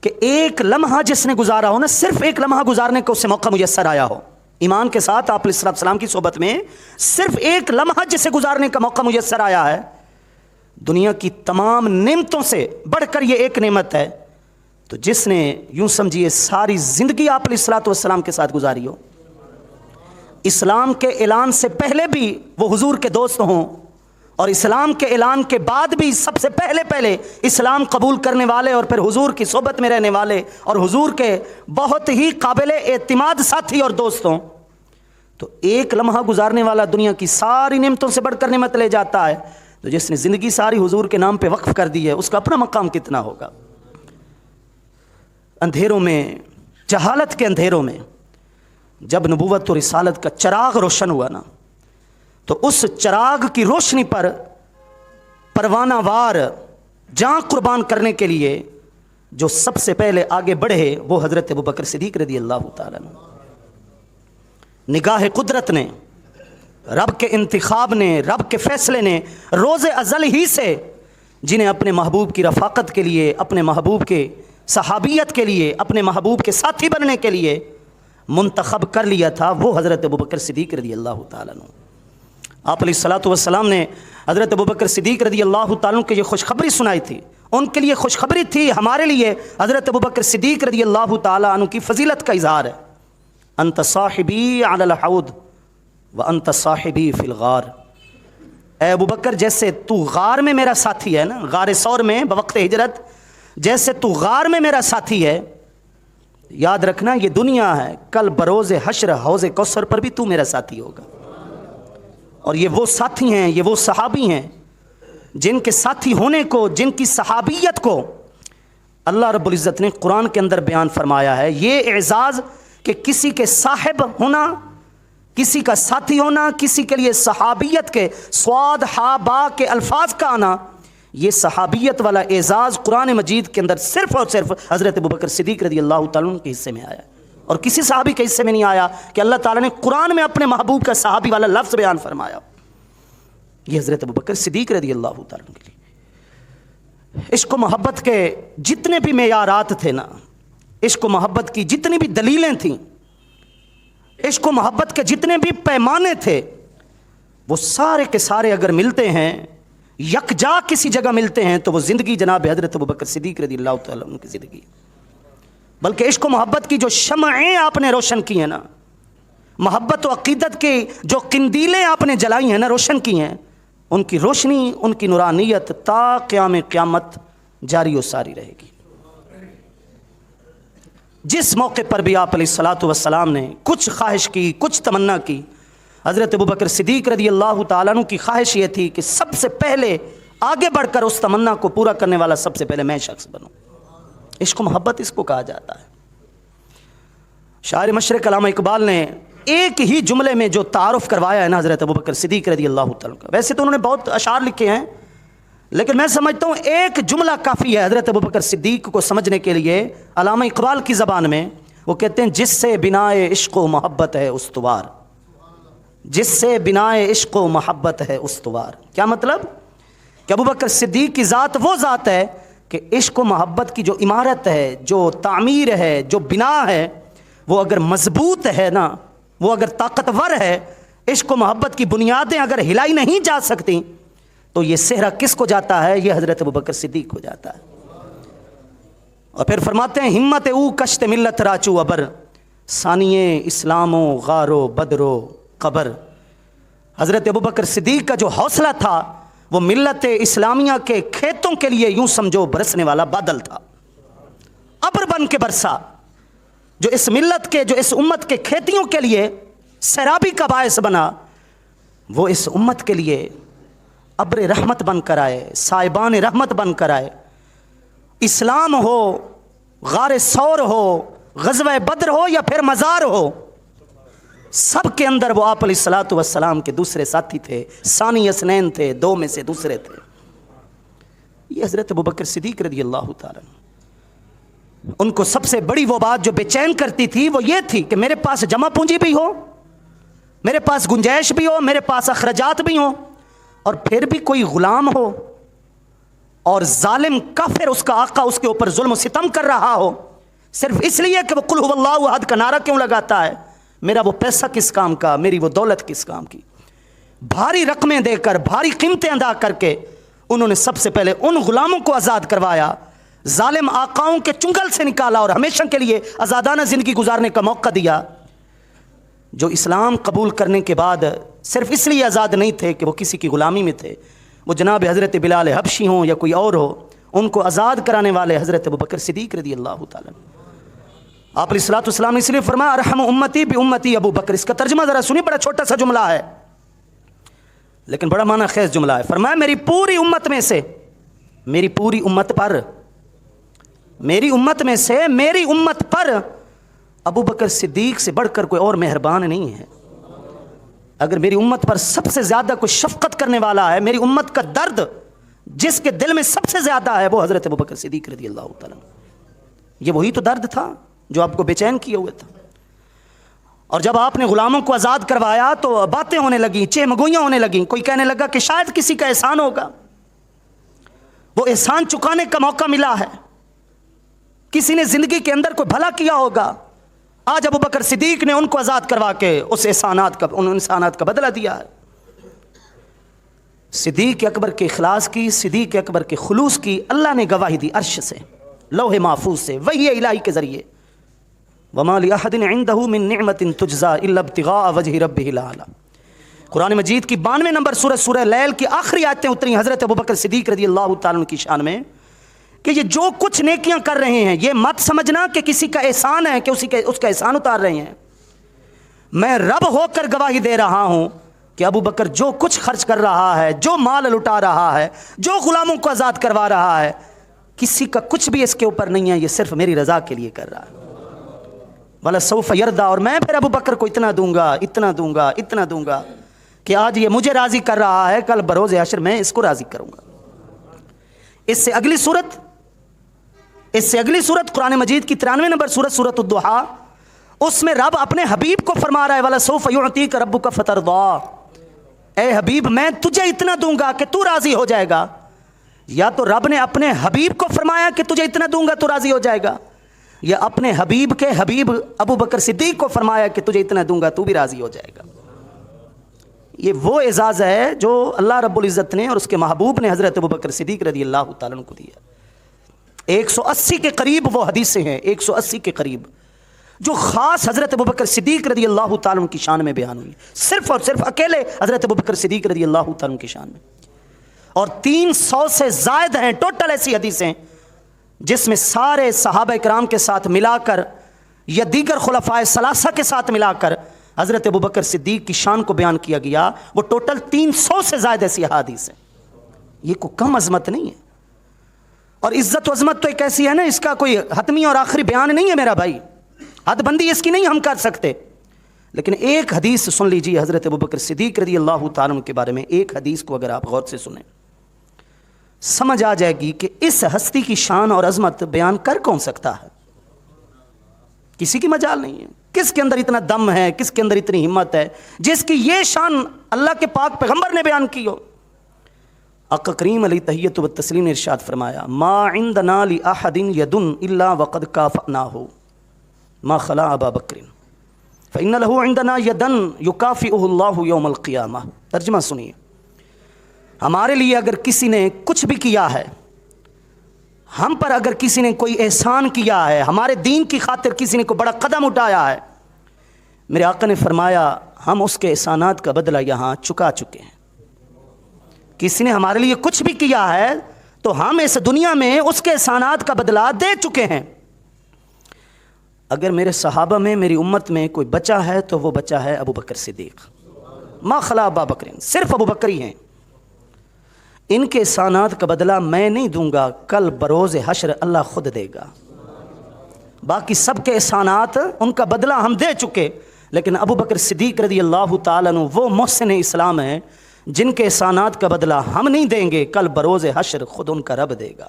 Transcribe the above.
کہ ایک لمحہ جس نے گزارا ہو نا، صرف ایک لمحہ گزارنے کو اسے موقع میسر آیا ہو، ایمان کے ساتھ آپ علیہ السلام کی صحبت میں صرف ایک لمحہ جسے گزارنے کا موقع میسر آیا ہے، دنیا کی تمام نعمتوں سے بڑھ کر یہ ایک نعمت ہے، تو جس نے یوں سمجھیے ساری زندگی آپ علیہ السلام کے ساتھ گزاری ہو، اسلام کے اعلان سے پہلے بھی وہ حضور کے دوست ہوں اور اسلام کے اعلان کے بعد بھی سب سے پہلے اسلام قبول کرنے والے اور پھر حضور کی صحبت میں رہنے والے اور حضور کے بہت ہی قابل اعتماد ساتھی اور دوست ہوں، تو ایک لمحہ گزارنے والا دنیا کی ساری نعمتوں سے بڑھ کر نعمت لے جاتا ہے، تو جس نے زندگی ساری حضور کے نام پہ وقف کر دی ہے اس کا اپنا مقام کتنا ہوگا۔ اندھیروں میں، جہالت کے اندھیروں میں جب نبوت اور رسالت کا چراغ روشن ہوا نا، تو اس چراغ کی روشنی پر پروانہ وار جان قربان کرنے کے لیے جو سب سے پہلے آگے بڑھے وہ حضرت ابوبکر صدیق رضی اللہ تعالیٰ عنہ۔ نگاہ قدرت نے، رب کے انتخاب نے، رب کے فیصلے نے روز ازل ہی سے جنہیں اپنے محبوب کی رفاقت کے لیے، اپنے محبوب کے صحابیت کے لیے، اپنے محبوب کے ساتھی بننے کے لیے منتخب کر لیا تھا، وہ حضرت ابوبکر صدیق رضی اللہ تعالیٰ عنہ۔ آپ علیہ الصلوۃ والسلام نے حضرت ابوبکر صدیق رضی اللہ تعالیٰ عنہ کو یہ خوشخبری سنائی تھی، ان کے لیے خوشخبری تھی، ہمارے لیے حضرت ابوبکر صدیق رضی اللہ تعالیٰ عنہ کی فضیلت کا اظہار ہے۔ انت صاحبی علی الحوض وانت صاحبی فی الغار، اے ابوبکر جیسے تو غار میں میرا ساتھی ہے نا، غار ثور میں بوقت ہجرت، جیسے تو غار میں میرا ساتھی ہے، یاد رکھنا یہ دنیا ہے، کل بروز حشر حوض کوثر پر بھی تو میرا ساتھی ہوگا۔ اور یہ وہ ساتھی ہیں، یہ وہ صحابی ہیں جن کے ساتھی ہونے کو، جن کی صحابیت کو اللہ رب العزت نے قرآن کے اندر بیان فرمایا ہے۔ یہ اعزاز کہ کسی کے صاحب ہونا، کسی کا ساتھی ہونا، کسی کے لیے صحابیت کے صاد ہا با کے الفاظ کا آنا، یہ صحابیت والا اعزاز قرآن مجید کے اندر صرف اور صرف حضرت ابوبکر صدیق رضی اللہ تعالیٰ عنہ کے حصے میں آیا اور کسی صحابی کے حصے میں نہیں آیا کہ اللہ تعالیٰ نے قرآن میں اپنے محبوب کا صحابی والا لفظ بیان فرمایا۔ یہ حضرت ابوبکر صدیق رضی اللہ تعالیٰ عنہ کے لیے عشق و محبت کے جتنے بھی معیارات تھے نا، عشق و محبت کی جتنی بھی دلیلیں تھیں، عشق و محبت کے جتنے بھی پیمانے تھے، وہ سارے کے سارے اگر ملتے ہیں، یکجا کسی جگہ ملتے ہیں، تو وہ زندگی جناب حضرت ابوبکر صدیق رضی اللہ تعالیٰ عنہ کی زندگی۔ بلکہ عشق و محبت کی جو شمعیں آپ نے روشن کی ہیں نا، محبت و عقیدت کی جو قندیلیں آپ نے جلائی ہیں نا، روشن کی ہیں، ان کی روشنی، ان کی نورانیت تا قیام قیامت جاری و ساری رہے گی۔ جس موقع پر بھی آپ علیہ الصلوۃ والسلام نے کچھ خواہش کی، کچھ تمنا کی، حضرت ابوبکر صدیق رضی اللہ تعالیٰ عنہ کی خواہش یہ تھی کہ سب سے پہلے آگے بڑھ کر اس تمنا کو پورا کرنے والا سب سے پہلے میں شخص بنوں۔ عشق و محبت اس کو کہا جاتا ہے۔ شاعر مشرق علامہ اقبال نے ایک ہی جملے میں جو تعارف کروایا ہے نا حضرت ابوبکر صدیق رضی اللہ تعالیٰ کا، ویسے تو انہوں نے بہت اشعار لکھے ہیں، لیکن میں سمجھتا ہوں ایک جملہ کافی ہے حضرت ابوبکر صدیق کو سمجھنے کے لیے۔ علامہ اقبال کی زبان میں وہ کہتے ہیں جس سے بنائے عشق و محبت ہے استوار، جس سے بنائے عشق و محبت ہے استوار۔ کیا مطلب؟ کہ ابوبکر صدیق کی ذات وہ ذات ہے کہ عشق و محبت کی جو عمارت ہے، جو تعمیر ہے، جو بنا ہے، وہ اگر مضبوط ہے نا، وہ اگر طاقتور ہے، عشق و محبت کی بنیادیں اگر ہلائی نہیں جا سکتی، تو یہ صحرا کس کو جاتا ہے؟ یہ حضرت ابوبکر صدیق کو جاتا ہے۔ اور پھر فرماتے ہیں ہمت او کشت ملت راچو ابر، ثانیے اسلام و غار و بدر و قبر۔ حضرت ابوبکر صدیق کا جو حوصلہ تھا وہ ملت اسلامیہ کے کھیتوں کے لیے یوں سمجھو برسنے والا بادل تھا، ابر بن کے برسا، جو اس ملت کے، جو اس امت کے کھیتیوں کے لیے سیرابی کا باعث بنا، وہ اس امت کے لیے ابر رحمت بن کر آئے، سائبان رحمت بن کر آئے۔ اسلام ہو، غار ثور ہو، غزوہ بدر ہو یا پھر مزار ہو، سب کے اندر وہ آپ علیہ الصلوۃ والسلام کے دوسرے ساتھی تھے، ثانی اثنین تھے، دو میں سے دوسرے تھے۔ یہ حضرت ابوبکر صدیق رضی اللہ تعالیٰ عنہ، ان کو سب سے بڑی وہ بات جو بے چین کرتی تھی وہ یہ تھی کہ میرے پاس جمع پونجی بھی ہو، میرے پاس گنجائش بھی ہو، میرے پاس اخراجات بھی ہوں، اور پھر بھی کوئی غلام ہو، اور ظالم کافر اس کا آقا اس کے اوپر ظلم و ستم کر رہا ہو، صرف اس لیے کہ وہ قل هو اللہ احد کا نعرہ کیوں لگاتا ہے؟ میرا وہ پیسہ کس کام کا، میری وہ دولت کس کام کی؟ بھاری رقمیں دے کر، بھاری قیمتیں ادا کر کے انہوں نے سب سے پہلے ان غلاموں کو آزاد کروایا، ظالم آقاؤں کے چنگل سے نکالا اور ہمیشہ کے لیے آزادانہ زندگی گزارنے کا موقع دیا۔ جو اسلام قبول کرنے کے بعد صرف اس لیے آزاد نہیں تھے کہ وہ کسی کی غلامی میں تھے، وہ جناب حضرت بلال حبشی ہوں یا کوئی اور ہو، ان کو آزاد کرانے والے حضرت ابوبکر صدیق رضی اللہ تعالیٰ۔ آپ علیہ الصلوۃ والسلام نے اس لیے فرمایا ارحم امتی بامتی ابو بکر۔ اس کا ترجمہ ذرا سنیے، بڑا چھوٹا سا جملہ ہے لیکن بڑا معنی خیز جملہ ہے۔ فرمایا میری پوری امت میں سے، میری پوری امت پر، میری امت میں سے، میری امت پر ابو بکر صدیق سے بڑھ کر کوئی اور مہربان نہیں ہے۔ اگر میری امت پر سب سے زیادہ کوئی شفقت کرنے والا ہے، میری امت کا درد جس کے دل میں سب سے زیادہ ہے، وہ حضرت ابو بکر صدیق رضی اللہ تعالیٰ۔ یہ وہی تو درد تھا جو آپ کو بے چین کیے ہوئے تھا۔ اور جب آپ نے غلاموں کو آزاد کروایا تو باتیں ہونے لگیں، چہمگوئیاں ہونے لگیں، کوئی کہنے لگا کہ شاید کسی کا احسان ہوگا، وہ احسان چکانے کا موقع ملا ہے، کسی نے زندگی کے اندر کوئی بھلا کیا ہوگا۔ آج ابو بکر صدیق نے ان کو آزاد کروا کے ان احسانات کا بدلہ دیا ہے۔ صدیق اکبر کے اخلاص کی، صدیق اکبر کے خلوص کی اللہ نے گواہی دی عرش سے، لوح محفوظ سے، وحی الہی کے ذریعے۔ وَمَا لِأَحَدٍ عِندَهُ مِن نِعْمَةٍ تُجْزَىٰ إِلَّا ابْتِغَاءَ وَجْهِ رَبِّهِ الْأَعْلَىٰ۔ قرآن مجید کی 92 نمبر سورہ لیل کی آخری آیتیں اتری حضرت ابوبکر صدیق رضی اللہ تعالیٰ عنہ کی شان میں کہ یہ جو کچھ نیکیاں کر رہے ہیں، یہ مت سمجھنا کہ کسی کا احسان ہے، کہ اس کا احسان اتار رہے ہیں۔ میں رب ہو کر گواہی دے رہا ہوں کہ ابو بکر جو کچھ خرچ کر رہا ہے، جو مال لٹا رہا ہے، جو غلاموں کو آزاد کروا رہا ہے، کسی کا کچھ بھی اس کے اوپر نہیں ہے، یہ صرف میری رضا کے لیے کر رہا ہے۔ وَلَسَوْفَ يَرْضَىٰ، اور میں پھر ابو بکر کو اتنا دوں گا، اتنا دوں گا، اتنا دوں گا کہ آج یہ مجھے راضی کر رہا ہے، کل بروز حشر میں اس کو راضی کروں گا۔ اس سے اگلی صورت قرآن مجید کی 93 نمبر سورۃ الضحیٰ، اس میں رب اپنے حبیب کو فرما رہا ہے وَلَسَوْفَ يُعْطِيكَ رَبُّكَ فَتَرْضَىٰ، اے حبیب میں تجھے اتنا دوں گا کہ تو راضی ہو جائے گا۔ یا تو رب نے اپنے حبیب کو فرمایا کہ تجھے اتنا دوں گا تو راضی ہو جائے گا، یا اپنے حبیب کے حبیب ابو بکر صدیق کو فرمایا کہ تجھے اتنا دوں گا تو بھی راضی ہو جائے گا۔ یہ وہ اعزاز ہے جو اللہ رب العزت نے اور اس کے محبوب نے حضرت ابو بکر صدیق رضی اللہ تعالیٰ عنہ کو دیا۔ 180 کے قریب وہ حدیثیں ہیں، 180 کے قریب، جو خاص حضرت ابوبکر صدیق رضی اللہ تعالیٰ عنہ کی شان میں بیان ہوئی، صرف اور صرف اکیلے حضرت ابوبکر صدیق رضی اللہ تعالیٰ عنہ کی شان میں۔ اور 300 سے زائد ہیں ٹوٹل ایسی حدیثیں جس میں سارے صحابہ کرام کے ساتھ ملا کر یا دیگر خلفائے ثلاثہ کے ساتھ ملا کر حضرت ابوبکر صدیق کی شان کو بیان کیا گیا۔ وہ ٹوٹل 300 سے زائد ایسی احادیث ہیں۔ یہ کوئی کم عظمت نہیں ہے، اور عزت و عظمت تو ایک ایسی ہے نا، اس کا کوئی حتمی اور آخری بیان نہیں ہے میرا بھائی، حد بندی اس کی نہیں ہم کر سکتے۔ لیکن ایک حدیث سن لیجیے حضرت ابوبکر صدیق رضی اللہ تعالیٰ عنہ کے بارے میں، ایک حدیث کو اگر آپ غور سے سنیں سمجھ آ جائے گی کہ اس ہستی کی شان اور عظمت بیان کر کون سکتا ہے۔ کسی کی مجال نہیں ہے۔ کس کے اندر اتنا دم ہے، کس کے اندر اتنی ہمت ہے جس کی یہ شان اللہ کے پاک پیغمبر نے بیان کی ہو۔ آقا کریم علیہ تحیت و تسلیم نے ارشاد فرمایا ما عندنا لأحد ید الا وقد کافأناہ ما خلا ابا بکر فإن له عندنا یدا یکافئہ اللہ یوم القیامہ۔ ترجمہ سنیے، ہمارے لیے اگر کسی نے کچھ بھی کیا ہے، ہم پر اگر کسی نے کوئی احسان کیا ہے، ہمارے دین کی خاطر کسی نے کوئی بڑا قدم اٹھایا ہے، میرے آقا نے فرمایا ہم اس کے احسانات کا بدلہ یہاں چکا چکے ہیں۔ کسی نے ہمارے لیے کچھ بھی کیا ہے تو ہم اس دنیا میں اس کے احسانات کا بدلہ دے چکے ہیں۔ اگر میرے صحابہ میں، میری امت میں کوئی بچہ ہے تو وہ بچہ ہے ابو بکر صدیق، ما خلا ابا بکر، صرف ابو بکر ہی ہیں۔ ان کے احسانات کا بدلہ میں نہیں دوں گا، کل بروز حشر اللہ خود دے گا۔ باقی سب کے احسانات ان کا بدلہ ہم دے چکے، لیکن ابو بکر صدیق رضی اللہ تعالیٰ عنہ وہ محسن اسلام ہیں جن کے احسانات کا بدلہ ہم نہیں دیں گے، کل بروز حشر خود ان کا رب دے گا۔